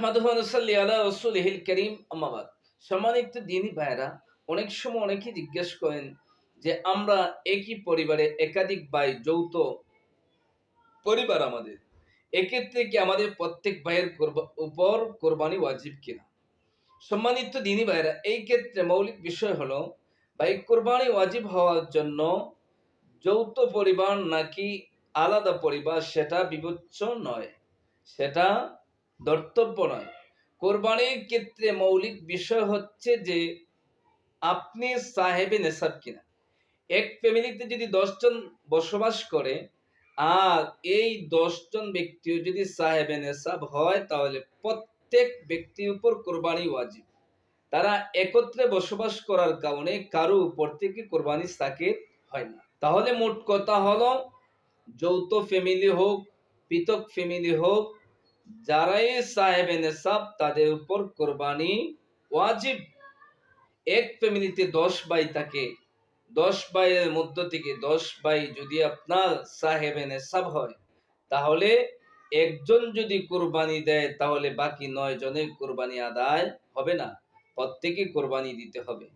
নাহমাদুহু ওয়া নুসাল্লি আলা রাসূলিহিল কারীম, আম্মা বাদ। সম্মানিত দ্বীনী ভাইয়েরা, অনেক সময় অনেকেই জিজ্ঞেস করেন যে আমরা একই পরিবারে একাধিক ভাই, যৌথ পরিবার আমাদের। এক্ষেত্রে কি আমাদের প্রত্যেক ভাইয়ের উপর কোরবানি ওয়াজিব কিনা? সম্মানিত দ্বীনী ভাইয়েরা, এই ক্ষেত্রে মৌলিক বিষয় হলো ভাই, কোরবানি ওয়াজিব হওয়ার জন্য যৌথ পরিবার নাকি আলাদা পরিবার সেটা বিবেচ্য নয়, সেটা ধর্তব্য নয়। কোরবানির ক্ষেত্রে মৌলিক বিষয় হচ্ছে যে আপনি সাহেবে নেশাব কিনা। এক ফ্যামিলিতে যদি ১০ জন বসবাস করে আর এই ১০ জন ব্যক্তিও যদি সাহেবে নেশাব হয়, তাহলে প্রত্যেক ব্যক্তির উপর কোরবানি ওয়াজিব। তারা একত্রে বসবাস করার কারণে কারো উপর থেকে কোরবানি সাকিত হয় না। তাহলে মোট কথা হলো, যৌথ ফ্যামিলি হোক, পৃথক ফ্যামিলি হোক, যারাই সাহেবে নেশাব তাদের উপর কোরবানি ওয়াজিব। এক ফ্যামিলিতে ১০ ভাই থাকে, ১০ ভাইয়ের মধ্য থেকে ১০ ভাই যদি আপনার সাহেবে নেশাব হয়, তাহলে একজন যদি কোরবানি দেয় তাহলে বাকি ৯ জনের কোরবানি আদায় হবে না, প্রত্যেকে কোরবানি দিতে হবে।